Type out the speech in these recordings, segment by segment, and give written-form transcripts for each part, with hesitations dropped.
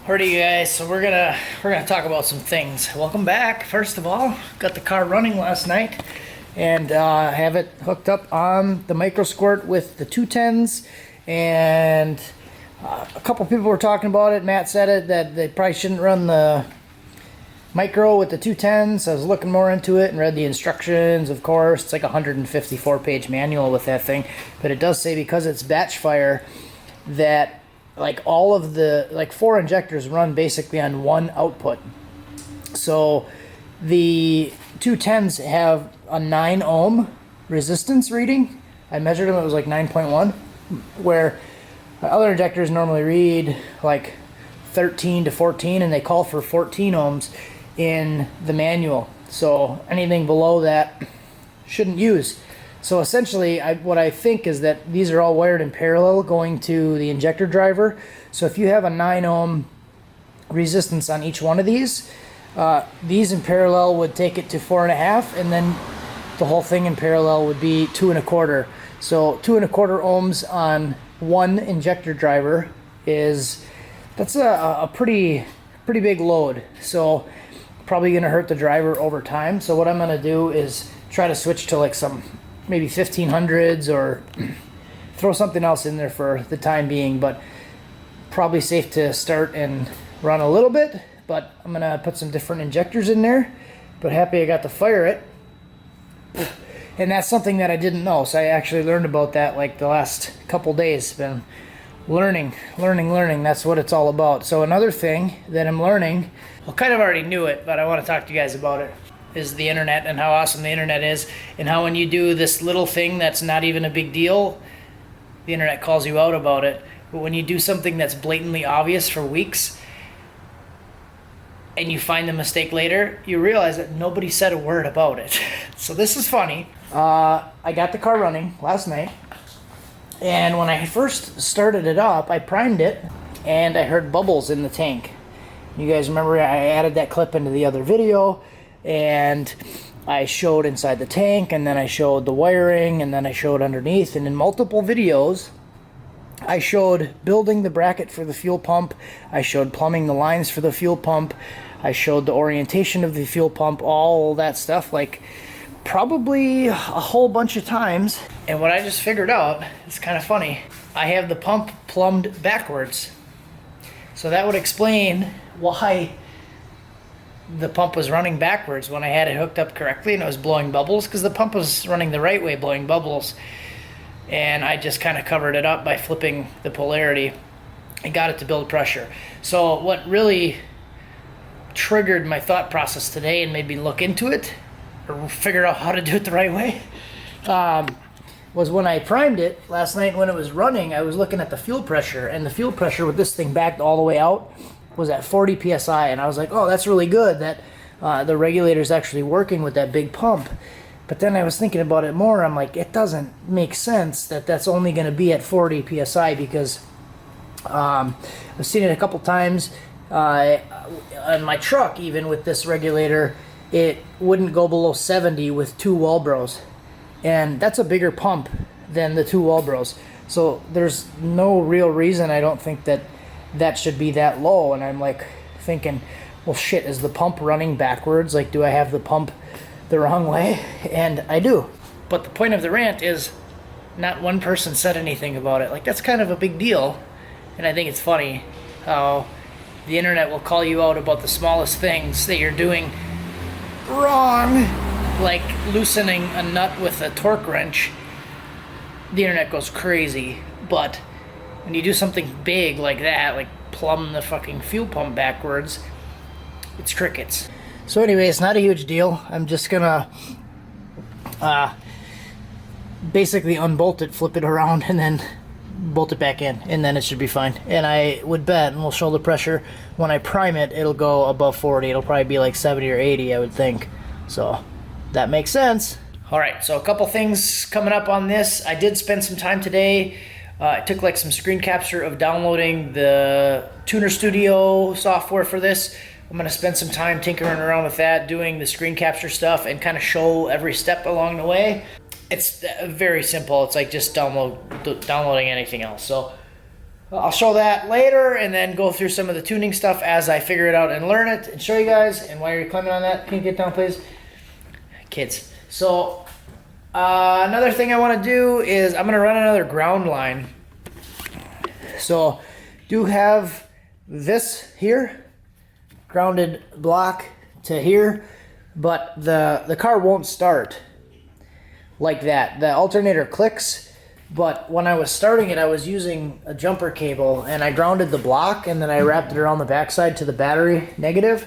Alrighty guys, so we're gonna talk about some things. Welcome back. First of all, got the car running last night and have it hooked up on the micro squirt with the 210s, and a couple people were talking about it. Matt said it that they probably shouldn't run the micro with the 210s. I was looking more into it and read the instructions. Of course, it's like a 154-page manual with that thing, but it does say because it's batch fire that like all of the 4 injectors run basically on one output. So the 210s have a 9 ohm resistance reading. I measured them, it was like 9.1, where other injectors normally read like 13 to 14, and they call for 14 ohms in the manual. So anything below that shouldn't use. So essentially, what I think is that these are all wired in parallel going to the injector driver. So if you have a 9 ohm resistance on each one of these in parallel would take it to 4.5, and then the whole thing in parallel would be 2.25. So 2.25 ohms on one injector driver that's a pretty big load. So probably going to hurt the driver over time. So what I'm going to do is try to switch to like some maybe 1500s or throw something else in there for the time being, but probably safe to start and run a little bit. But I'm gonna put some different injectors in there, but happy I got to fire it. And that's something that I didn't know, so I actually learned about that like the last couple days. Been learning. That's what it's all about. So another thing that I'm learning, well, kind of already knew it, but I want to talk to you guys about it, is the internet and how awesome the internet is, and how when you do this little thing that's not even a big deal, the internet calls you out about it. But when you do something that's blatantly obvious for weeks and you find the mistake later, you realize that nobody said a word about it. So this is funny. I got the car running last night, and when I first started it up, I primed it and I heard bubbles in the tank. You guys remember I added that clip into the other video, and I showed inside the tank, and then I showed the wiring, and then I showed underneath, and in multiple videos I showed building the bracket for the fuel pump, I showed plumbing the lines for the fuel pump, I showed the orientation of the fuel pump, all that stuff, like probably a whole bunch of times. And what I just figured out, it's kind of funny, I have the pump plumbed backwards. So that would explain why the pump was running backwards when I had it hooked up correctly and it was blowing bubbles, because the pump was running the right way, blowing bubbles. And I just kind of covered it up by flipping the polarity and got it to build pressure. So what really triggered my thought process today and made me look into it or figure out how to do it the right way was when I primed it last night. When it was running, I was looking at the fuel pressure, and the fuel pressure with this thing backed all the way out was at 40 psi, and I was like, oh, that's really good that the regulator's actually working with that big pump. But then I was thinking about it more. I'm like, it doesn't make sense that that's only going to be at 40 psi, because I've seen it a couple times on my truck. Even with this regulator, it wouldn't go below 70 with 2 Walbros, and that's a bigger pump than the 2 Walbros. So there's no real reason, I don't think, that should be that low. And I'm like thinking, well, shit, is the pump running backwards? Like, do I have the pump the wrong way? And I do. But the point of the rant is not one person said anything about it. Like, that's kind of a big deal. And I think it's funny how the internet will call you out about the smallest things that you're doing wrong, like loosening a nut with a torque wrench. The internet goes crazy. But when you do something big like that, like plumb the fucking fuel pump backwards, it's crickets. So anyway, it's not a huge deal. I'm just gonna basically unbolt it, flip it around, and then bolt it back in, and then it should be fine. And I would bet, and we'll show the pressure, when I prime it, it'll go above 40. It'll probably be like 70 or 80, I would think. So that makes sense. All right, so a couple things coming up on this. I did spend some time today. I took like some screen capture of downloading the Tuner Studio software for this. I'm going to spend some time tinkering around with that, doing the screen capture stuff, and kind of show every step along the way. It's very simple. It's like just downloading anything else. So I'll show that later and then go through some of the tuning stuff as I figure it out and learn it and show you guys. And while you're climbing on that, can you get down, please? Kids. So another thing I want to do is I'm going to run another ground line. So do have this here, grounded block to here, but the car won't start like that. The alternator clicks. But when I was starting it, I was using a jumper cable, and I grounded the block, and then I wrapped it around the backside to the battery negative,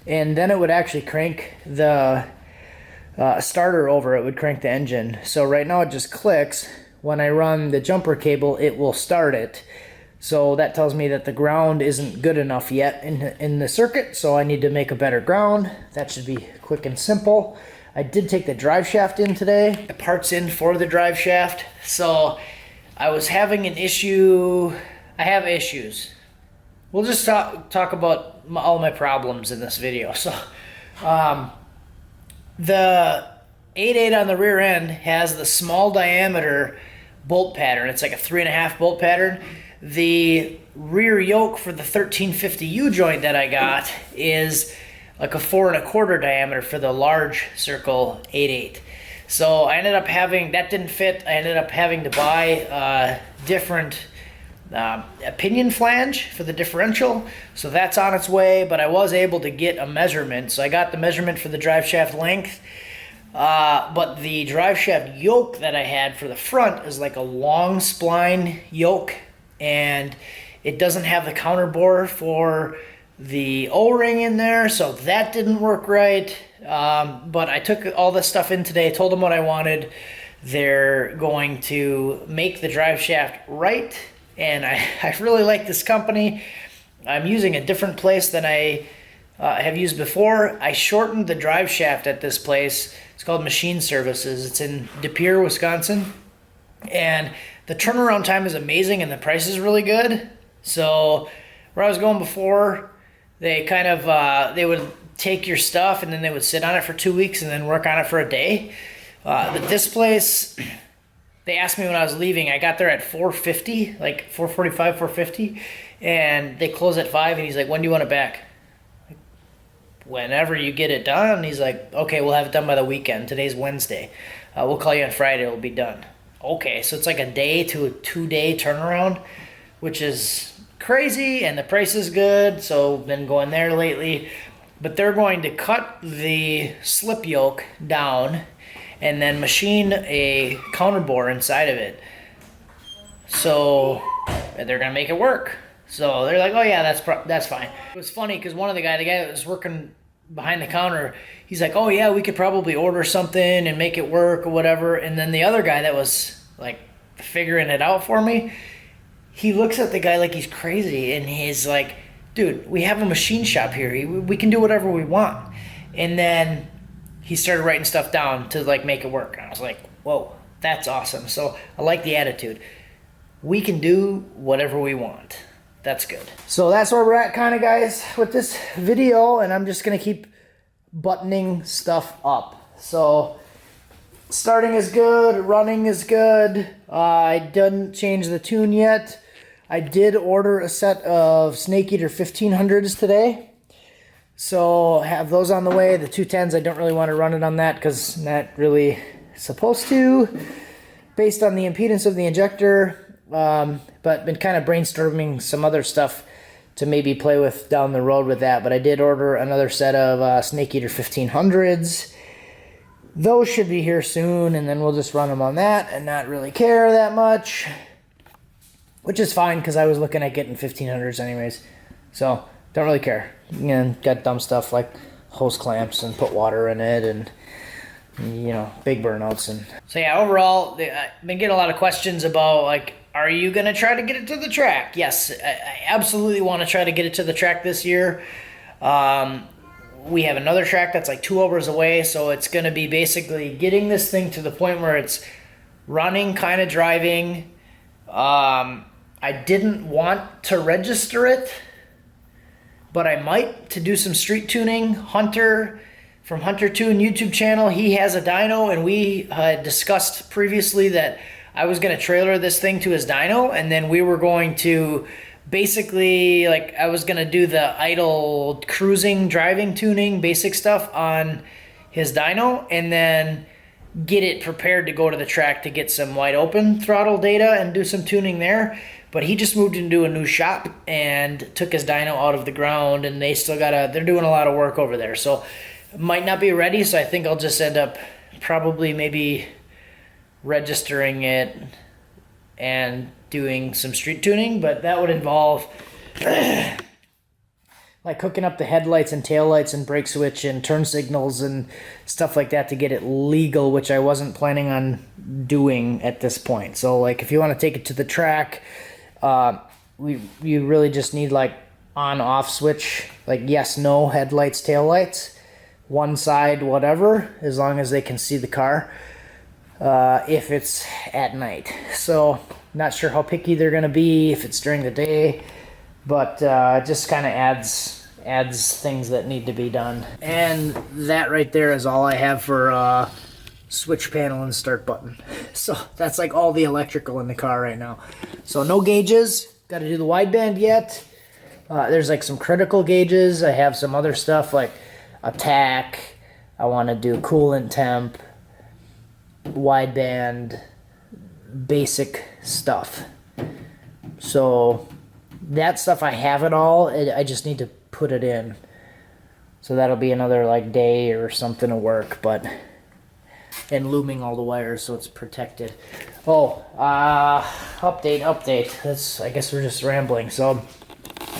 and then it would actually crank the starter over. It would crank the engine. So right now it just clicks. When I run the jumper cable, it will start it. So that tells me that the ground isn't good enough yet in the circuit, so I need to make a better ground. That should be quick and simple. I did take the drive shaft in today, the parts in for the drive shaft. So I was having an issue. I have issues. We'll just talk about all my problems in this video. So the 8.8 on the rear end has the small diameter bolt pattern. It's like a 3.5 bolt pattern. The rear yoke for the 1350 U-joint that I got is like a 4.25 diameter for the large circle 8.8. So I ended up having, that didn't fit. I ended up having to buy a different pinion flange for the differential. So that's on its way, but I was able to get a measurement. So I got the measurement for the drive shaft length, but the drive shaft yoke that I had for the front is like a long spline yoke, and it doesn't have the counter bore for the O-ring in there, so that didn't work right. But I took all this stuff in today, told them what I wanted. They're going to make the drive shaft right, and I really like this company. I'm using a different place than I have used before. I shortened the drive shaft at this place. It's called Machine Services. It's in De Pere, Wisconsin, and the turnaround time is amazing and the price is really good. So where I was going before, they kind of, they would take your stuff and then they would sit on it for 2 weeks and then work on it for a day. But this place, they asked me when I was leaving. I got there at 4:50, like 4:45, 4:50, and they close at 5. And he's like, "When do you want it back?" Like, whenever you get it done. And he's like, "Okay, we'll have it done by the weekend. Today's Wednesday. We'll call you on Friday. It'll be done." Okay, so it's like a day to a 2-day turnaround, which is crazy, and the price is good, so been going there lately. But they're going to cut the slip yoke down and then machine a counter bore inside of it. So they're gonna make it work. So they're like, "Oh yeah, that's fine." It was funny because the guy that was working behind the counter, he's like, "Oh yeah, we could probably order something and make it work or whatever." And then the other guy that was like figuring it out for me, he looks at the guy like he's crazy, and he's like, "Dude, we have a machine shop here. We can do whatever we want." And then he started writing stuff down to like make it work. And I was like, "Whoa, that's awesome." So I like the attitude. We can do whatever we want. That's good. So that's where we're at, kind of, guys, with this video, and I'm just gonna keep buttoning stuff up. So starting is good, running is good. I didn't change the tune yet. I did order a set of Snake Eater 1500s today, so have those on the way. The 210s, I don't really want to run it on that because not really supposed to, based on the impedance of the injector. But been kind of brainstorming some other stuff to maybe play with down the road with that. But I did order another set of Snake Eater 1500s. Those should be here soon, and then we'll just run them on that and not really care that much, which is fine because I was looking at getting 1500s anyways, so don't really care. And got dumb stuff like hose clamps and put water in it, and you know, big burnouts. And so yeah, overall, I've been getting a lot of questions about like, are you gonna try to get it to the track? Yes, I absolutely want to try to get it to the track this year. We have another track that's like 2 hours away, so it's gonna be basically getting this thing to the point where it's running, kind of driving. I didn't want to register it, but I might, to do some street tuning. Hunter from Hunter Tune YouTube channel, he has a dyno, and we had discussed previously that I was going to trailer this thing to his dyno, and then we were going to basically, like, I was going to do the idle cruising, driving, tuning, basic stuff on his dyno, and then get it prepared to go to the track to get some wide open throttle data and do some tuning there. But he just moved into a new shop and took his dyno out of the ground, and they still they're doing a lot of work over there. So might not be ready, so I think I'll just end up probably maybe registering it and doing some street tuning, but that would involve like hooking up the headlights and taillights and brake switch and turn signals and stuff like that to get it legal, which I wasn't planning on doing at this point. So like if you want to take it to the track, you really just need like on off switch, like yes, no, headlights, taillights, one side, whatever, as long as they can see the car, if it's at night. So not sure how picky they're going to be if it's during the day, but just kind of adds things that need to be done. And that right there is all I have for switch panel and start button. So that's like all the electrical in the car right now. So no gauges, got to do the wideband yet. There's like some critical gauges. I have some other stuff like attack. I want to do coolant temp, wideband, basic stuff. So that stuff, I have it all. I just need to put it in. So that'll be another like day or something of work, but and looming all the wires so it's protected. Oh, update. That's, I guess we're just rambling. So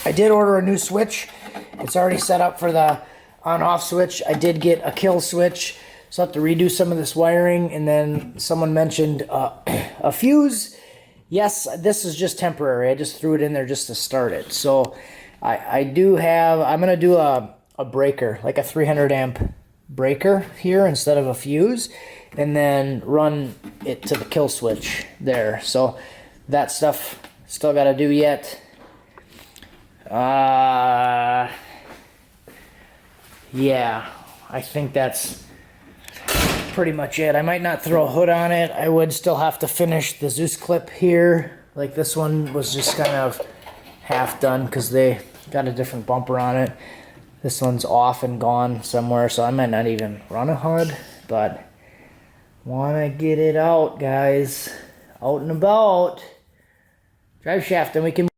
I did order a new switch. It's already set up for the on-off switch. I did get a kill switch, so I have to redo some of this wiring. And then someone mentioned a fuse. Yes, this is just temporary. I just threw it in there just to start it. So I'm going to do a breaker, like a 300 amp breaker here instead of a fuse, and then run it to the kill switch there. So that stuff still got to do yet. Yeah, I think that's pretty much it. I might not throw a hood on it. I would still have to finish the Zeus clip here. Like this one was just kind of half done because they got a different bumper on it. This one's off and gone somewhere, so I might not even run a hood, but want to get it out, guys. Out and about. Drive shaft, and we can